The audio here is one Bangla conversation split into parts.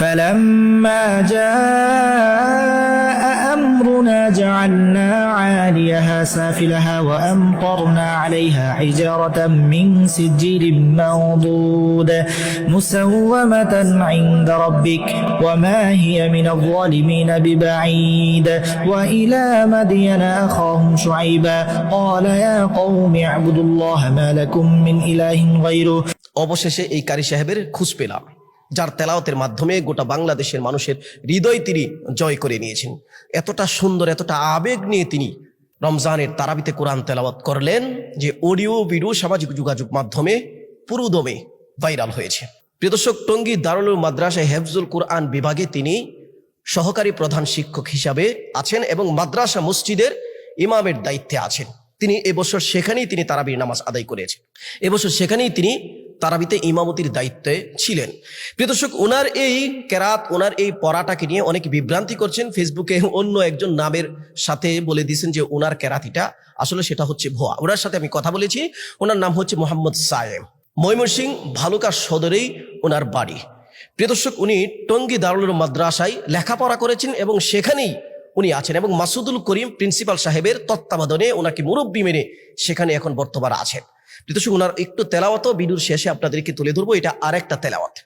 فلما جاء أمرنا جعلنا عاليها سافلها وأمطرنا عليها حجارة من سجيل منضود مسومة عند ربك وما هي من الظالمين ببعيد وإلى مدين أخاهم شعيبا قال يا قوم اعبدوا الله ما لكم من إله غيره। অবশেষে এই কারি সাহেবের খোঁজ পেলাম, যার তেলাওয়াতের মাধ্যমে গোটা বাংলাদেশের মানুষের হৃদয় তিনি জয় করে নিয়েছেন। এতটা সুন্দর, এতটা আবেগ নিয়ে তিনি রমজানের তারাবিতে কোরআন তেলাওয়াত করলেন যে অডিও ভিডিও সামাজিক যোগাযোগ মাধ্যমে পুরোদমে ভাইরাল হয়েছে। প্রিয় দর্শক, টঙ্গী দারুল মাদ্রাসায় হেফজুল কোরআন বিভাগে তিনি সহকারী প্রধান শিক্ষক হিসাবে আছেন এবং মাদ্রাসা মসজিদের ইমামের দায়িত্বে আছেন। তিনি এবছর সেখানেই তিনি তারাবির নামাজ আদায় করেছেন, এবছর সেখানেই তিনি তারাবিতে ইমামতির দায়িত্বে ছিলেন। প্রিয় দর্শক, ওনার এই কেরাত, ওনার এই পড়াটাকে নিয়ে অনেক বিভ্রান্তি করছেন। ফেসবুকে অন্য একজন নামের সাথে বলে দিয়েছেন যে ওনার কেরাতিটা আসলে সেটা হচ্ছে ভুয়া। ওনার সাথে আমি কথা বলেছি, ওনার নাম হচ্ছে মোহাম্মদ সায়েম, ময়মনসিংহ ভালুকা সদরেই ওনার বাড়ি। প্রিয় দর্শক, উনি টঙ্গী দারুল মাদ্রাসায় লেখাপড়া করেছেন এবং সেখানেই উনি আছেন এবং মাসুদুল করিম প্রিন্সিপাল সাহেবের তত্ত্বাবধানে ওনাকে মুরব্বী মেনে সেখানে এখন বর্তমান আছেন। প্রিয় ওনার একটু তেলাওয়াত ভিডিওর শেষে আপনাদেরকে তুলে ধরবো, এটা আরেকটা তেলাওয়াত।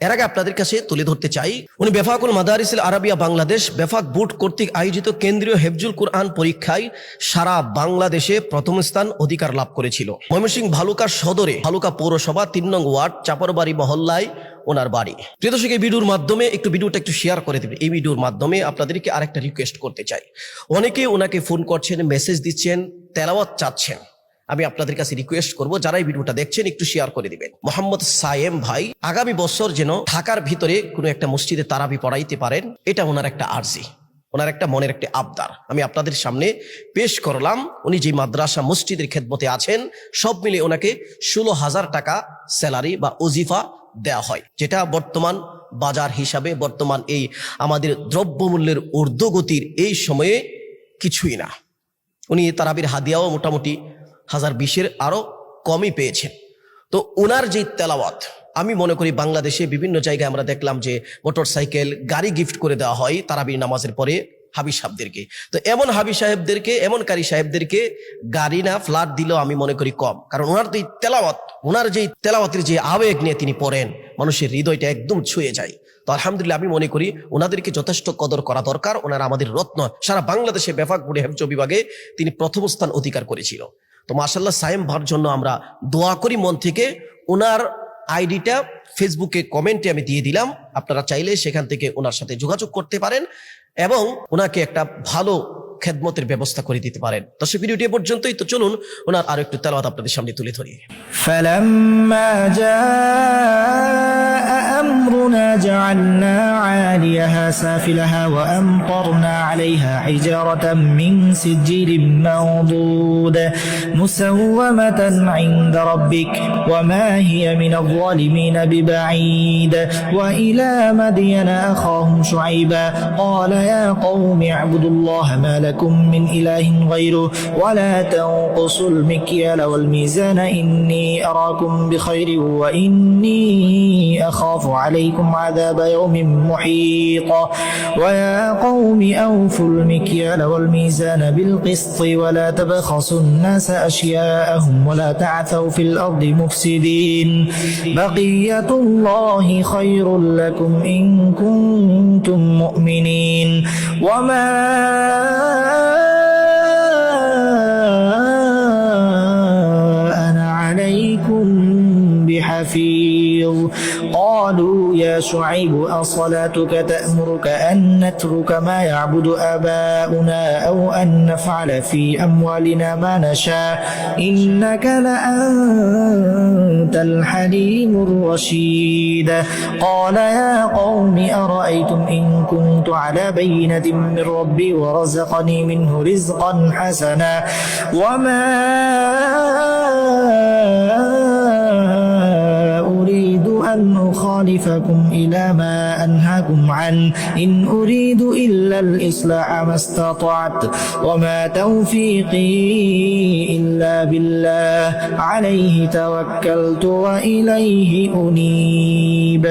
এর আগে আপনাদের কাছে তুলে ধরতে চাই, উনি বেফাকুল মাদারিসিল আরাবিয়া বাংলাদেশ বেফাক বোর্ড কর্তৃক আয়োজিত কেন্দ্রীয় হেফজুল কোরআন পরীক্ষায় সারা বাংলাদেশে প্রথম স্থান অধিকার লাভ করেছিল। ময়মনসিংহ ভালুকা সদরে ভালুকা পৌরসভা ৩ নং ওয়ার্ড চাপরবাড়ি মহল্লায় ওনার বাড়ি। প্রিয় দর্শক, এই ভিডিওর মাধ্যমে ভিডিওটা একটু শেয়ার করে দেবেন। এই ভিডিওর মাধ্যমে আপনাদেরকে আরেকটা রিকোয়েস্ট করতে চাই, অনেকে ওনাকে ফোন করছেন, মেসেজ দিচ্ছেন, তেলাওয়াত চাচ্ছেন। আমি আপনাদের কাছে রিকোয়েস্ট করব, যারা এই ভিডিওটা দেখছেন একটু শেয়ার করে দিবেন। মোহাম্মদ সায়েম ভাই আগামী বছর যেন ঢাকার ভিতরে কোনো একটা মসজিদে তারাবি পড়াইতে পারেন, এটা ওনার একটা আরজি, ওনার একটা মনের একটা আবদার আমি আপনাদের সামনে পেশ করলাম। উনি যে মাদ্রাসা মসজিদের খেদমতে আছেন, সব মিলে ওনাকে 16,000 টাকা স্যালারি বা ওজিফা দেওয়া হয়, যেটা বর্তমান বাজার হিসাবে, বর্তমান এই আমাদের দ্রব্যমূল্যের ঊর্ধ্বগতির এই সময়ে কিছুই না। উনি তারাবির হাদিয়াও মোটামুটি 1020-এর আরো কমই পেয়েছেন। তো ওনার যে তেলাওয়াত, আমি মনে করি বাংলাদেশে বিভিন্ন জায়গায় আমরা দেখলাম যে মোটর সাইকেল, গাড়ি গিফট করে দেওয়া হয় তারাবির নামাজের পরে হাবি সাহেবদেরকে। তো এমন হাবি সাহেবদেরকে, এমন কারি সাহেবদেরকে গাড়ি না ফ্ল্যাট দিলেও আমি মনে করি কম, কারণ ওনার যে তেলাওয়াত, ওনার যে তেলাওয়াতের যে আবেগ নিয়ে তিনি পড়েন, মানুষের হৃদয়টা একদম ছুঁয়ে যায়। তো আলহামদুলিল্লাহ, আমি মনে করি ওনাদেরকে যথেষ্ট কদর করা দরকার। ওনারা আমাদের রত্ন, সারা বাংলাদেশে বেফাক বোর্ডে হেফজ বিভাগে তিনি প্রথম স্থান অধিকার করেছিল। তো মাশাআল্লাহ, সায়েম ভার জন্য আমরা দোয়া করি মন থেকে। ওনার আইডিটা ফেসবুকে কমেন্টে আমি দিয়ে দিলাম, আপনারা চাইলে সেখান থেকে ওনার সাথে যোগাযোগ করতে পারেন এবং ওনাকে একটা ভালো খেদমতের ব্যবস্থা করে দিতে পারেন। তো সে ভিডিওটি এ পর্যন্তই। তো চলুন ওনার আরো একটু তেলাওয়াত আপনাদের সামনে তুলে ধরি। فلما جاء أمرنا جعلنا عاليها سافلها وأمطرنا عليها حجارة من سجيل منضود مسومة عند ربك وما هي من الظالمين ببعيد وإلى مدين أخاهم شعيبا قال يا قوم اعبدوا الله ما لكم من إله غيره ولا تنقصوا المكيال والميزان إني أراكم بخير وإني أخاف عليكم عذاب يوم محيط ويا قوم أوفوا المكيال والميزان بالقسط ولا تبخسوا الناس أشياءهم ولا تعثوا في الأرض مفسدين بقية الله خير لكم إن كنتم مؤمنين وما بحفيظ قالوا يا شعيب أصلاتك تأمرك أن نترك ما يعبد آباؤنا أو أن نفعل في أموالنا ما نشاء إنك لأنت الحليم الرشيد قال يا قوم أرأيتم إن كنت على بينة من ربي ورزقني منه رزقا حسنا وما أريد أن أخالفكم إلى ما أنهاكم عنه إن أريد إلا الإصلاح ما استطعت وما توفيقي إلا بالله عليه توكلت وإليه أنيب